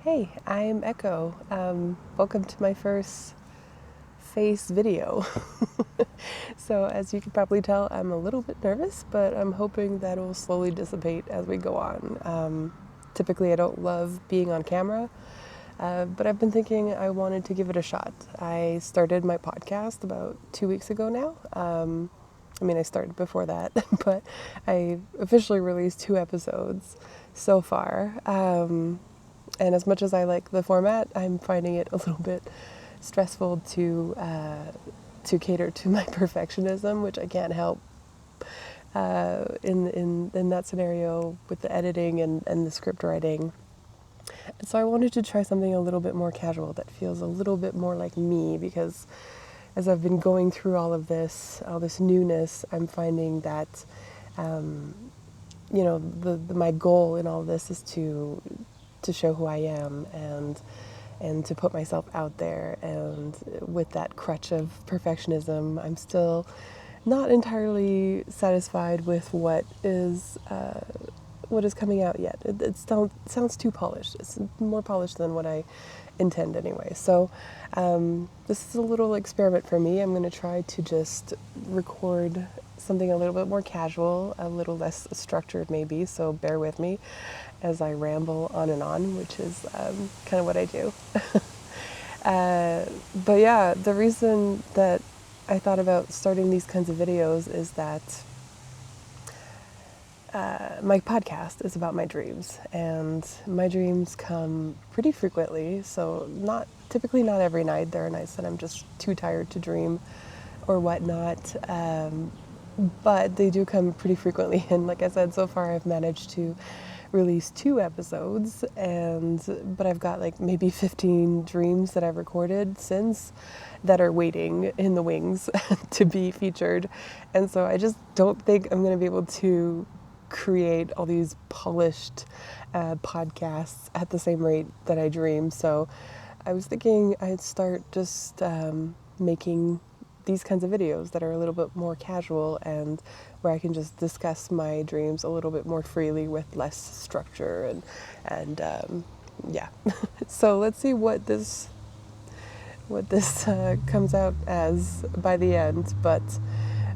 Hey, I'm Echo. Welcome to my first face video. So as you can probably tell, I'm a little bit nervous, but I'm hoping that it will slowly dissipate as we go on. Typically, I don't love being on camera, but I've been thinking I wanted to give it a shot. I started my podcast about 2 weeks ago now. I started before that, but I officially released 2 episodes so far. And as much as I like the format, I'm finding it a little bit stressful to cater to my perfectionism, which I can't help in that scenario with the editing and the script writing. And so I wanted to try something a little bit more casual that feels a little bit more like me, because as I've been going through all this newness, I'm finding that my goal in all this is to show who I am and to put myself out there. And with that crutch of perfectionism, I'm still not entirely satisfied with what is coming out yet. It sounds too polished. It's more polished than what I intend anyway. So this is a little experiment for me. I'm going to try to just record something a little bit more casual, a little less structured maybe, so bear with me as I ramble on and on, which is kind of what I do. But yeah, the reason that I thought about starting these kinds of videos is that my podcast is about my dreams, and my dreams come pretty frequently, so typically not every night. There are nights that I'm just too tired to dream or whatnot, but they do come pretty frequently, and like I said, so far I've managed to release 2 episodes, but I've got like maybe 15 dreams that I've recorded since that are waiting in the wings to be featured. And so I just don't think I'm going to be able to create all these polished podcasts at the same rate that I dream. So I was thinking I'd start just making these kinds of videos that are a little bit more casual and where I can just discuss my dreams a little bit more freely with less structure and yeah. So let's see what this comes out as by the end. But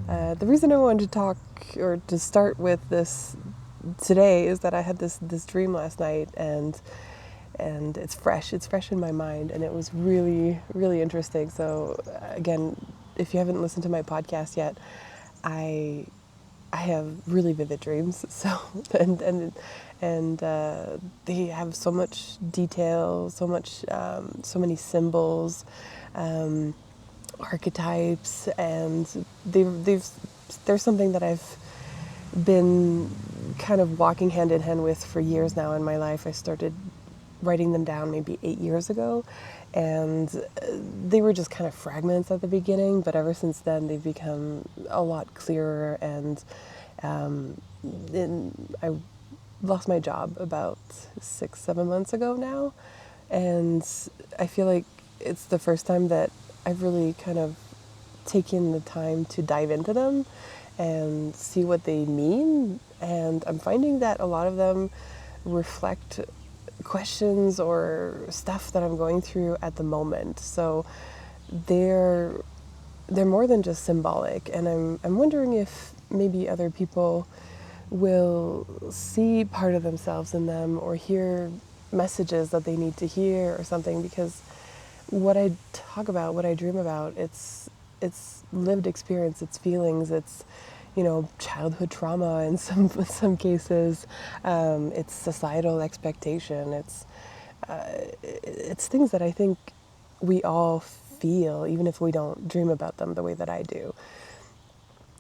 the reason I wanted to talk or to start with this today is that I had this dream last night, and it's fresh in my mind, and it was really, really interesting. So again, if you haven't listened to my podcast yet, I have really vivid dreams. So and they have so much detail, so many symbols, archetypes, and there's something that I've been kind of walking hand in hand with for years now in my life. I started writing them down maybe 8 years ago, and they were just kind of fragments at the beginning, but ever since then they've become a lot clearer. And I lost my job about 6-7 months ago now, and I feel like it's the first time that I've really kind of taken the time to dive into them and see what they mean. And I'm finding that a lot of them reflect questions or stuff that I'm going through at the moment. So they're more than just symbolic, and I'm wondering if maybe other people will see part of themselves in them or hear messages that they need to hear or something, because what I talk about, what I dream about, it's lived experience, it's feelings, it's childhood trauma in some cases, it's societal expectation, it's things that I think we all feel, even if we don't dream about them the way that I do.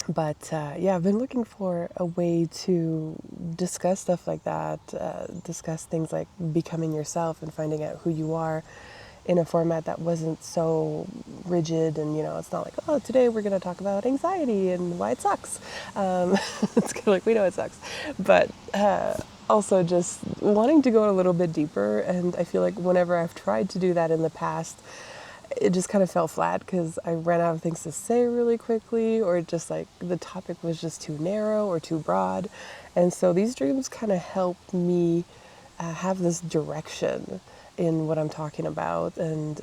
But yeah, I've been looking for a way to discuss stuff like that, discuss things like becoming yourself and finding out who you are in a format that wasn't so rigid. And it's not like, oh, today we're going to talk about anxiety and why it sucks. It's kind of like, we know it sucks, but also just wanting to go a little bit deeper. And I feel like whenever I've tried to do that in the past, it just kind of fell flat because I ran out of things to say really quickly, or just like the topic was just too narrow or too broad. And so these dreams kind of help me have this direction in what I'm talking about, and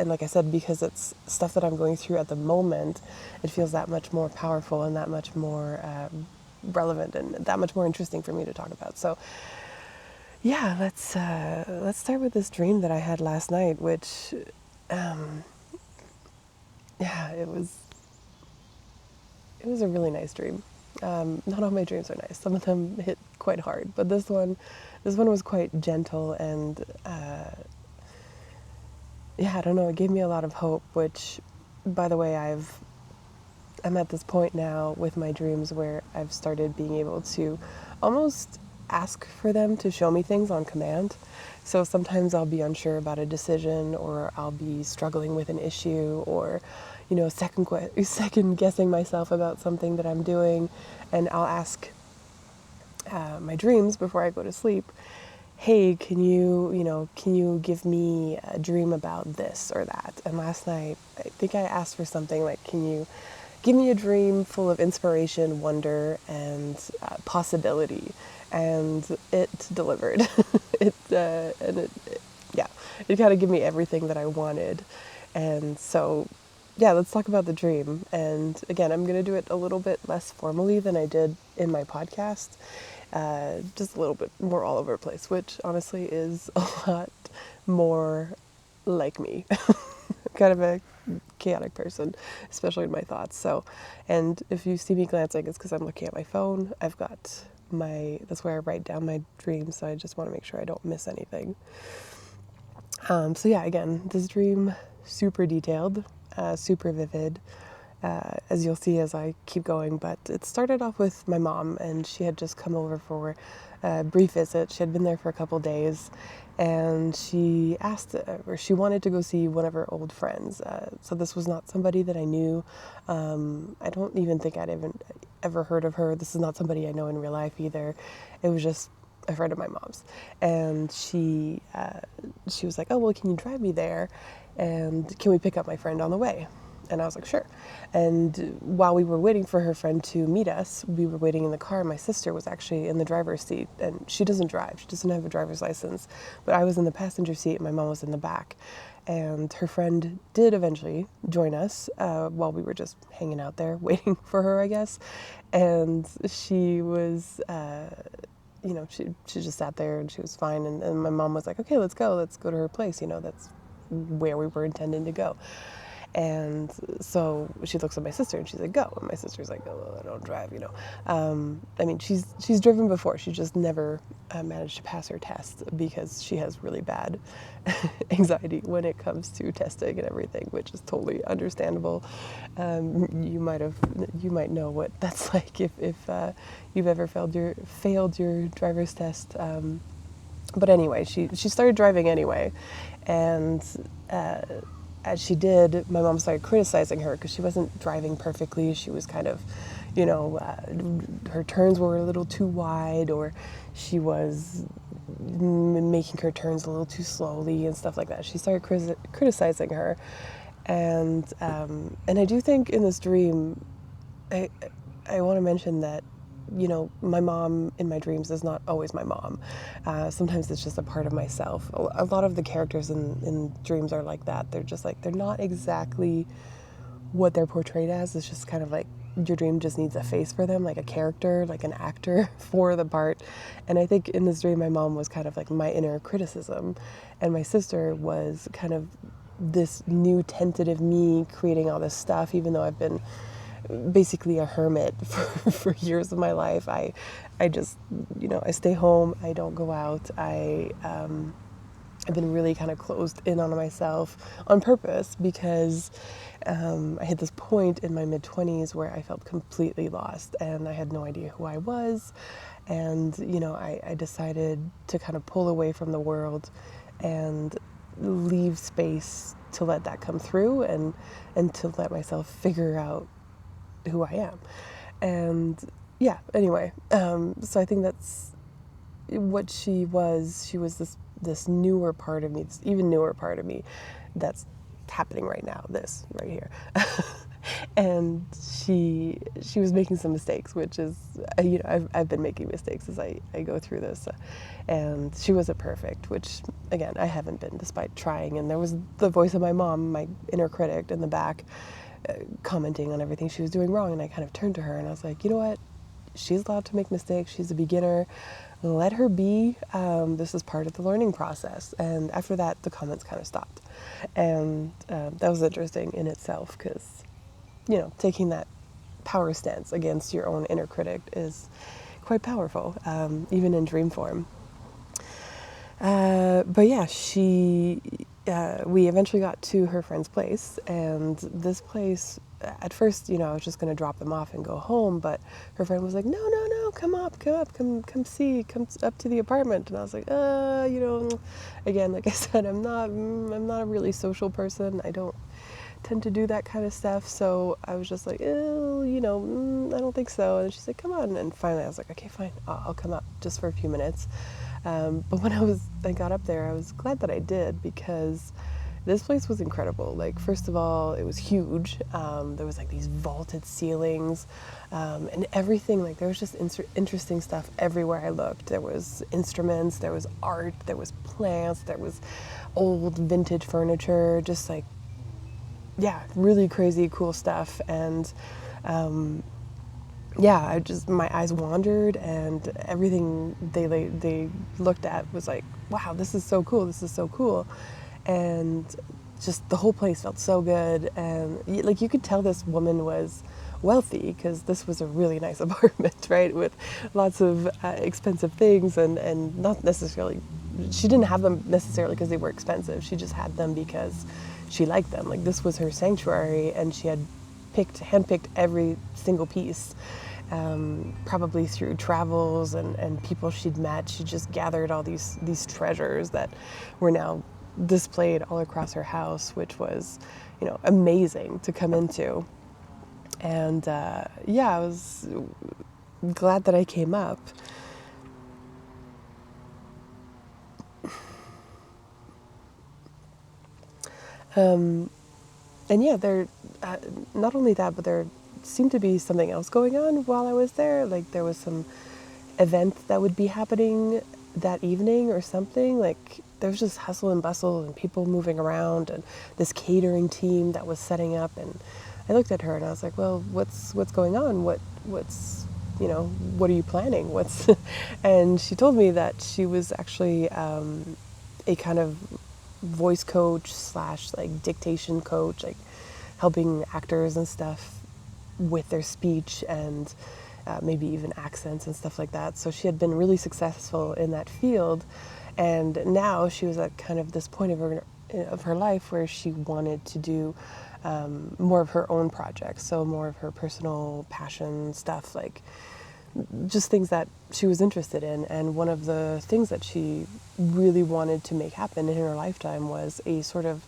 like I said, because it's stuff that I'm going through at the moment, it feels that much more powerful and that much more relevant and that much more interesting for me to talk about. So yeah, let's start with this dream that I had last night, which yeah, it was a really nice dream. Not all my dreams are nice. Some of them hit quite hard, but this one was quite gentle, and yeah, I don't know. It gave me a lot of hope. Which, by the way, I'm at this point now with my dreams where I've started being able to almost ask for them to show me things on command. So sometimes I'll be unsure about a decision, or I'll be struggling with an issue, or second guessing myself about something that I'm doing, and I'll ask my dreams before I go to sleep, hey, can you give me a dream about this or that? And last night, I think I asked for something like, can you give me a dream full of inspiration, wonder, and possibility? And it delivered. It kind of gave me everything that I wanted. And so, yeah, let's talk about the dream. And again, I'm going to do it a little bit less formally than I did in my podcast. Just a little bit more all over the place, which honestly is a lot more like me. Kind of a chaotic person, especially in my thoughts. So, and if you see me glancing, it's because I'm looking at my phone. That's where I write down my dreams, so I just want to make sure I don't miss anything. So yeah, again, this dream, super detailed, super vivid, as you'll see as I keep going. But it started off with my mom, and she had just come over for a brief visit. She had been there for a couple days, and she wanted to go see one of her old friends. So this was not somebody that I knew. I don't even think I'd ever heard of her. This is not somebody I know in real life either. It was just a friend of my mom's, and she was like, oh, well, can you drive me there, and can we pick up my friend on the way? And I was like, sure. And while we were waiting for her friend to meet us, we were waiting in the car. My sister was actually in the driver's seat, and she doesn't drive. She doesn't have a driver's license, but I was in the passenger seat and my mom was in the back. And her friend did eventually join us while we were just hanging out there waiting for her, I guess. And she was she just sat there and she was fine. And my mom was like, okay, let's go to her place. That's where we were intending to go. And so she looks at my sister and she's like, go. And my sister's like, oh, I don't drive, I mean, she's driven before. She just never managed to pass her test because she has really bad anxiety when it comes to testing and everything, which is totally understandable. You might know what that's like if you've ever failed your driver's test. But anyway, she started driving anyway, and as she did, my mom started criticizing her because she wasn't driving perfectly. She was kind of, her turns were a little too wide, or she was making her turns a little too slowly and stuff like that. She started criticizing her, and I do think in this dream, I want to mention that, my mom in my dreams is not always my mom. Sometimes it's just a part of myself. A lot of the characters in dreams are like that. They're just like, they're not exactly what they're portrayed as. It's just kind of like your dream just needs a face for them, like a character, like an actor for the part. And I think in this dream, my mom was kind of like my inner criticism, and my sister was kind of this new tentative me creating all this stuff, even though I've been basically a hermit for years of my life. I just, I stay home. I don't go out. I've been really kind of closed in on myself on purpose because I hit this point in my mid-20s where I felt completely lost and I had no idea who I was. And, I decided to kind of pull away from the world and leave space to let that come through and to let myself figure out who I am. And yeah, anyway, so I think that's what she was. She was this newer part of me, this even newer part of me that's happening right now, this right here. And she was making some mistakes, which is, I've been making mistakes as I go through this. And she wasn't perfect, which, again, I haven't been despite trying. And there was the voice of my mom, my inner critic, in the back, commenting on everything she was doing wrong. And I kind of turned to her and I was like, you know what? She's allowed to make mistakes. She's a beginner. Let her be. This is part of the learning process. And after that, the comments kind of stopped. And that was interesting in itself because, taking that power stance against your own inner critic is quite powerful, even in dream form. But yeah, we eventually got to her friend's place, and this place, at first, I was just going to drop them off and go home, but her friend was like, no, come up, come up to the apartment. And I was like, again, like I said, I'm not a really social person. I don't tend to do that kind of stuff. So I was just like, I don't think so. And she's like, come on. And finally I was like, okay, fine, I'll come up just for a few minutes. But when I got up there, I was glad that I did, because this place was incredible. Like, first of all, it was huge. There was like these vaulted ceilings, and everything. Like, there was just interesting stuff everywhere I looked. There was instruments, there was art, there was plants, there was old vintage furniture, just like, yeah, really crazy cool stuff. And yeah, my eyes wandered, and everything they looked at was like, wow, this is so cool. And just the whole place felt so good. And like, you could tell this woman was wealthy, because this was a really nice apartment, right, with lots of expensive things, and not necessarily, she didn't have them necessarily because they were expensive. She just had them because she liked them. Like, this was her sanctuary, and she had handpicked every single piece, probably through travels and people she'd met. She just gathered all these treasures that were now displayed all across her house, which was, amazing to come into. And yeah, I was glad that I came up. And yeah, there, not only that, but there seemed to be something else going on while I was there. Like, there was some event that would be happening that evening or something. Like, there was just hustle and bustle and people moving around, and this catering team that was setting up. And I looked at her and I was like, well, what's going on? What's what are you planning? And she told me that she was actually a kind of voice coach / like dictation coach, like helping actors and stuff with their speech and maybe even accents and stuff like that. So she had been really successful in that field, and now she was at kind of this point of her life where she wanted to do more of her own projects, so more of her personal passion stuff, like just things that she was interested in. And one of the things that she really wanted to make happen in her lifetime was a sort of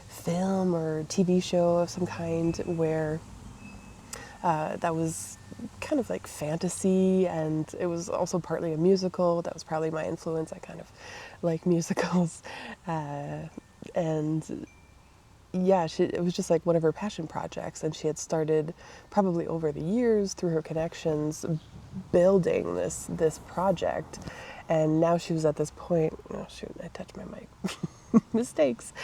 film or TV show of some kind where that was kind of like fantasy, and it was also partly a musical. That was probably my influence. I kind of like musicals. And yeah, it was just like one of her passion projects, and she had started probably over the years through her connections building this project. And now she was at this point, oh shoot, I touched my mic. Mistakes.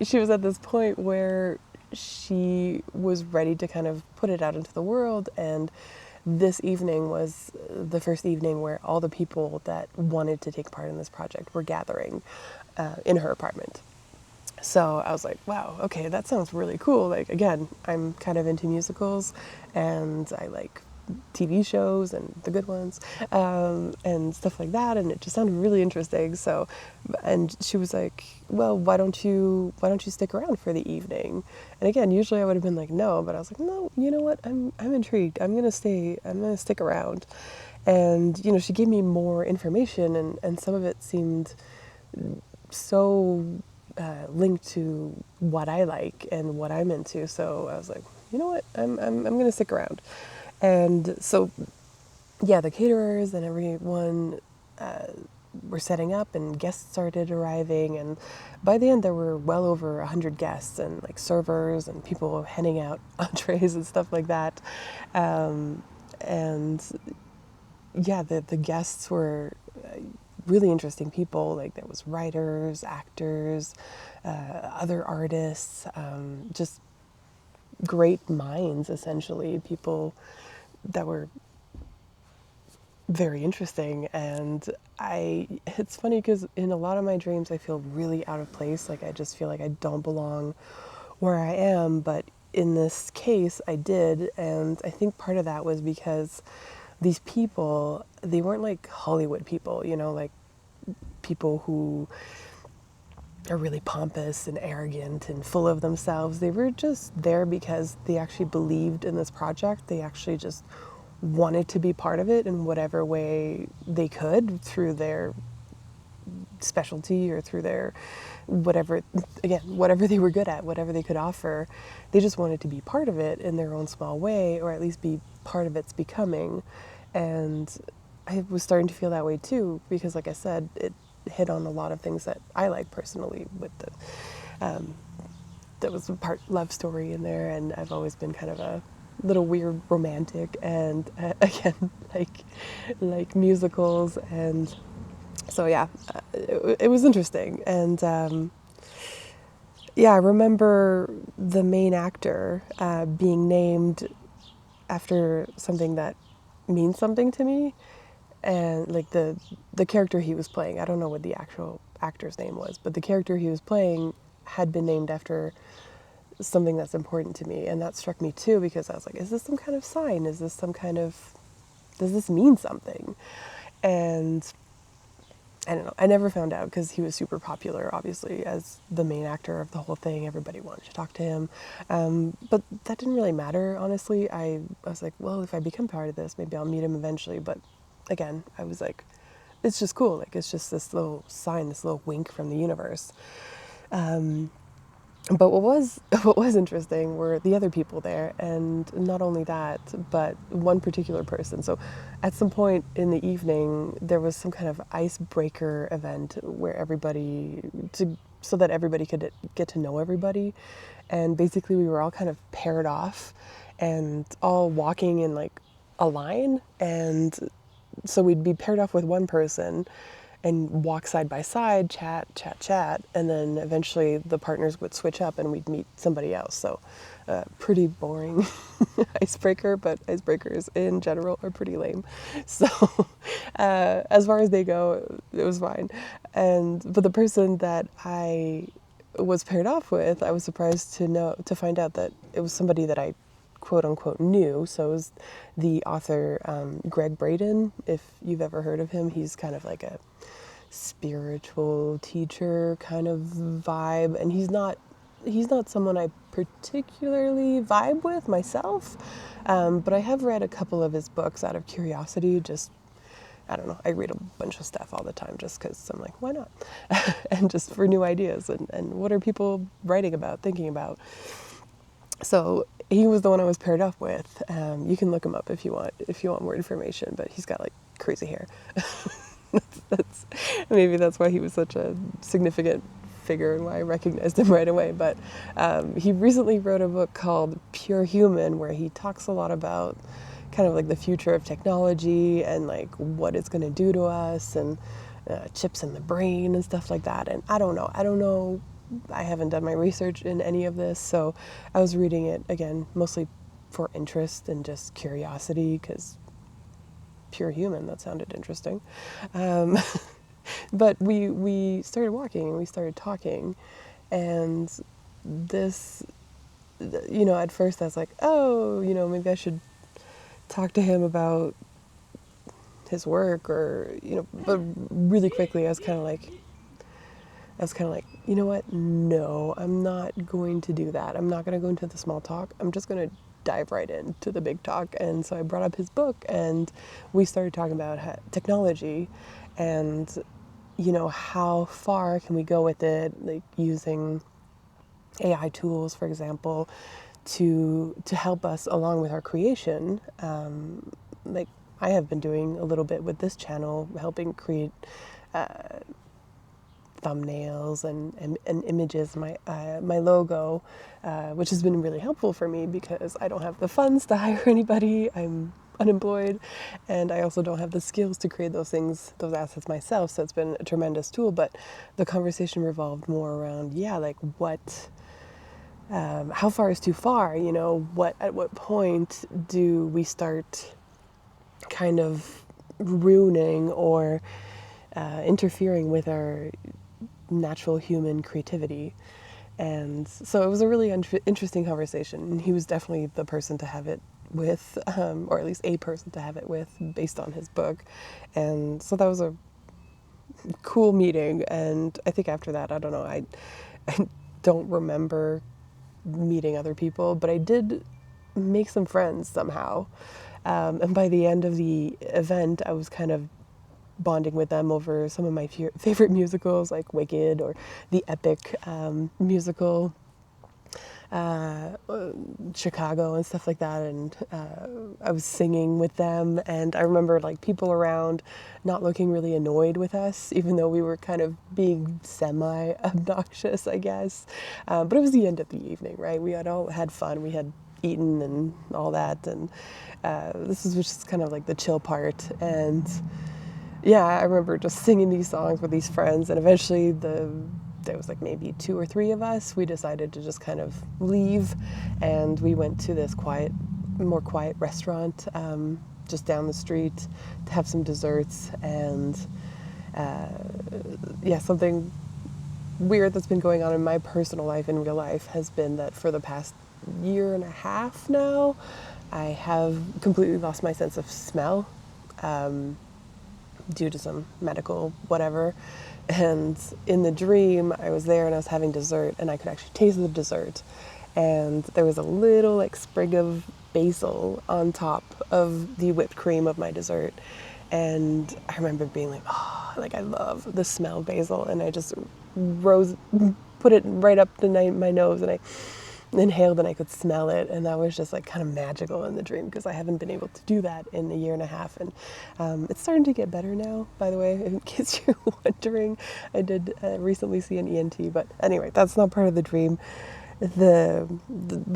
She was at this point where she was ready to kind of put it out into the world, and this evening was the first evening where all the people that wanted to take part in this project were gathering in her apartment. So I was like, wow, okay, that sounds really cool. Like, again, I'm kind of into musicals, and I like TV shows and the good ones, and stuff like that. And it just sounded really interesting. So, and she was like, well, why don't you stick around for the evening? And again, usually I would have been like, no, but I was like, no, you know what? I'm intrigued. I'm going to stick around. And, she gave me more information, and some of it seemed so linked to what I like and what I'm into. So I was like, you know what? I'm going to stick around. And so, yeah, the caterers and everyone were setting up and guests started arriving, and by the end there were well over 100 guests and like servers and people handing out entrees and stuff like that. And yeah, the guests were really interesting people. Like there was writers, actors, other artists, just great minds, essentially, people that were very interesting. And it's funny because in a lot of my dreams I feel really out of place. Like I just feel like I don't belong where I am, but in this case I did. And I think part of that was because these people, they weren't like Hollywood people, you know, like people who are really pompous and arrogant and full of themselves. They were just there because they actually believed in this project. They actually just wanted to be part of it in whatever way they could, through their specialty or through their whatever, again, whatever they were good at, whatever they could offer. They just wanted to be part of it in their own small way, or at least be part of its becoming. And I was starting to feel that way too, because like I said, it hit on a lot of things that I like personally with that was a part love story in there, and I've always been kind of a little weird romantic, and again, like musicals. And so yeah, it was interesting. And yeah, I remember the main actor being named after something that means something to me, and like the character he was playing, I don't know what the actual actor's name was, but the character he was playing had been named after something that's important to me. And that struck me too, because I was like, is this some kind of sign? Is this some kind of, does this mean something? And I don't know, I never found out, because he was super popular, obviously, as the main actor of the whole thing. Everybody wanted to talk to him. But that didn't really matter, honestly. I was like, well, if I become part of this, maybe I'll meet him eventually. But again, I was like, it's just cool. Like, it's just this little sign, this little wink from the universe. But what was interesting were the other people there, and not only that, but one particular person. So at some point in the evening, there was some kind of icebreaker event where so that everybody could get to know everybody. And basically we were all kind of paired off and all walking in like a line. And so we'd be paired off with one person and walk side by side, chat, and then eventually the partners would switch up and we'd meet somebody else. So pretty boring icebreaker, but icebreakers in general are pretty lame. So as far as they go, it was fine. But the person that I was paired off with, I was surprised to find out that it was somebody that I quote unquote knew. So it was the author Gregg Braden. If you've ever heard of him, he's kind of like a spiritual teacher kind of vibe, and he's not someone I particularly vibe with myself, but I have read a couple of his books out of curiosity. Just, I don't know, I read a bunch of stuff all the time just because I'm like, why not? And just for new ideas, and what are people writing about, thinking about. So he was the one I was paired up with. You can look him up if you want more information, but he's got like crazy hair. Maybe that's why he was such a significant figure and why I recognized him right away. But he recently wrote a book called Pure Human, where he talks a lot about kind of like the future of technology and like what it's going to do to us, and chips in the brain and stuff like that. And I don't know. I haven't done my research in any of this, so I was reading it again mostly for interest and just curiosity, because Pure Human, that sounded interesting. But we started walking and we started talking, and this, at first I was like, oh, maybe I should talk to him about his work, or, but really quickly I was kind of like, you know what? No, I'm not going to do that. I'm not going to go into the small talk. I'm just going to dive right into the big talk. And so I brought up his book, and we started talking about technology, and, how far can we go with it, like using AI tools, for example, to help us along with our creation. Like I have been doing a little bit with this channel, helping create thumbnails and images, my logo, which has been really helpful for me because I don't have the funds to hire anybody. I'm unemployed, and I also don't have the skills to create those things, those assets myself. So it's been a tremendous tool. But the conversation revolved more around, like what, how far is too far? At what point do we start kind of ruining or interfering with our natural human creativity? And so it was a really interesting conversation. He was definitely the person to have it with, or at least a person to have it with based on his book. And so that was a cool meeting. And I think after that, I don't know, I don't remember meeting other people, but I did make some friends somehow. And by the end of the event, I was kind of bonding with them over some of my favorite musicals, like Wicked or the epic musical Chicago and stuff like that. And I was singing with them, and I remember like people around not looking really annoyed with us, even though we were kind of being semi-obnoxious, I guess. But it was the end of the evening, right? We had all had fun. We had eaten and all that, and this was just kind of like the chill part. And yeah, I remember just singing these songs with these friends, and eventually there was like maybe 2 or 3 of us. We decided to just kind of leave, and we went to this more quiet restaurant just down the street to have some desserts. And something weird that's been going on in my personal life, in real life, has been that for the past year and a half now, I have completely lost my sense of smell. Due to some medical whatever. And in the dream, I was there and I was having dessert, and I could actually taste the dessert. And there was a little like sprig of basil on top of the whipped cream of my dessert. And I remember being like, oh, like I love the smell of basil. And I just put it right up to my nose, and I inhaled and I could smell it, and that was just like kind of magical in the dream, because I haven't been able to do that in a year and a half. And it's starting to get better now, by the way, in case you're wondering. I did recently see an ENT, but anyway, that's not part of the dream. But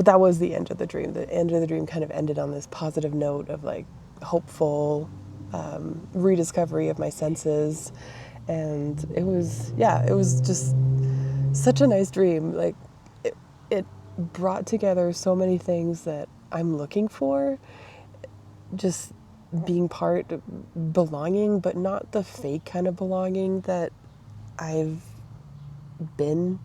that was the end of the dream. The end of the dream kind of ended on this positive note of like hopeful rediscovery of my senses. And it was just such a nice dream. Like it brought together so many things that I'm looking for. Just being part, belonging, but not the fake kind of belonging that I've been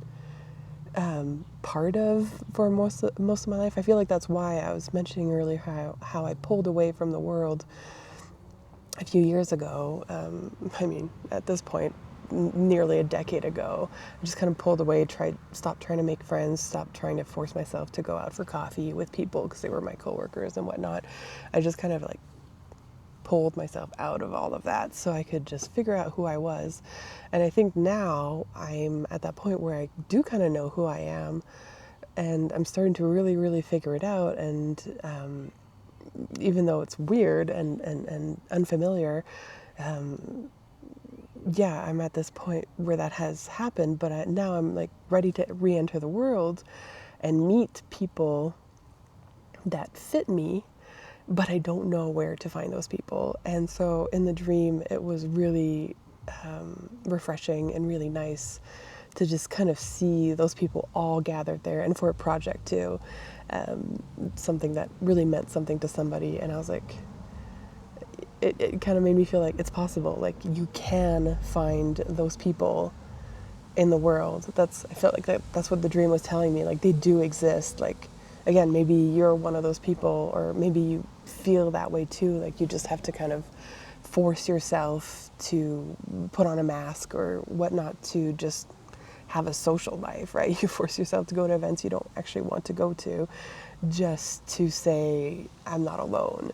part of for most of my life. I feel like that's why I was mentioning earlier how I pulled away from the world a few years ago. At this point, nearly a decade ago, I just kind of pulled away, stopped trying to make friends, stopped trying to force myself to go out for coffee with people because they were my coworkers and whatnot. I just kind of like pulled myself out of all of that so I could just figure out who I was. And I think now I'm at that point where I do kind of know who I am, and I'm starting to really, really figure it out. And even though it's weird and unfamiliar, I'm at this point where that has happened, but now I'm like ready to re-enter the world and meet people that fit me, but I don't know where to find those people. And so in the dream, it was really refreshing and really nice to just kind of see those people all gathered there, and for a project too, something that really meant something to somebody. And I was like, it kind of made me feel like it's possible. Like you can find those people in the world. I felt like that's what the dream was telling me. Like they do exist. Like, again, maybe you're one of those people, or maybe you feel that way too. Like you just have to kind of force yourself to put on a mask or whatnot to just have a social life, right? You force yourself to go to events you don't actually want to go to just to say, I'm not alone.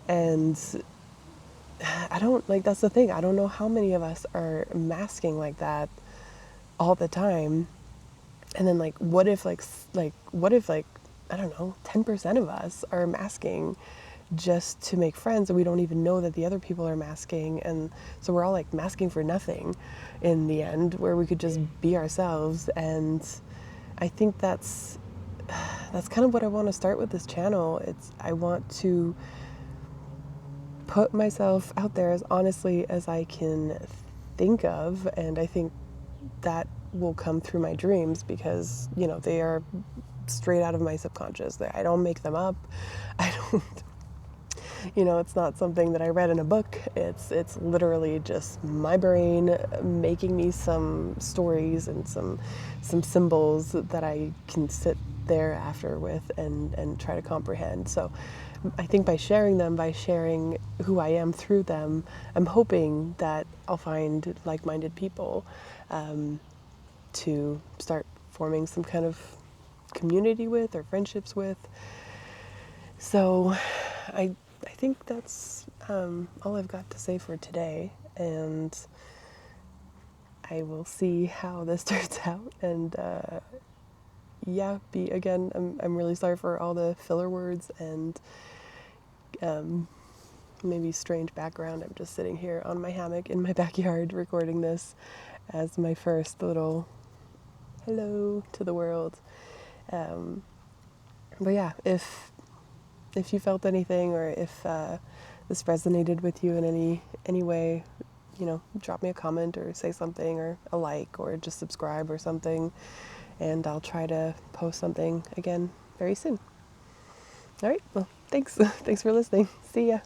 And that's the thing. I don't know how many of us are masking like that all the time. And then what if I don't know, 10% of us are masking just to make friends, and we don't even know that the other people are masking, and so we're all like masking for nothing in the end, where we could just be ourselves. And I think that's kind of what I want to start with this channel. I want to put myself out there as honestly as I can think of, and I think that will come through my dreams, because they are straight out of my subconscious. I don't make them up. I don't it's not something that I read in a book. It's literally just my brain making me some stories and some symbols that I can sit there after with and try to comprehend. So I think by sharing them, by sharing who I am through them, I'm hoping that I'll find like-minded people to start forming some kind of community with or friendships with. So I think that's all I've got to say for today, and I will see how this turns out. And I'm really sorry for all the filler words and maybe strange background. I'm just sitting here on my hammock in my backyard recording this as my first little hello to the world. But yeah, if you felt anything, or if this resonated with you in any way, drop me a comment or say something, or a like, or just subscribe or something, and I'll try to post something again very soon. All right, well, thanks. Thanks for listening. See ya.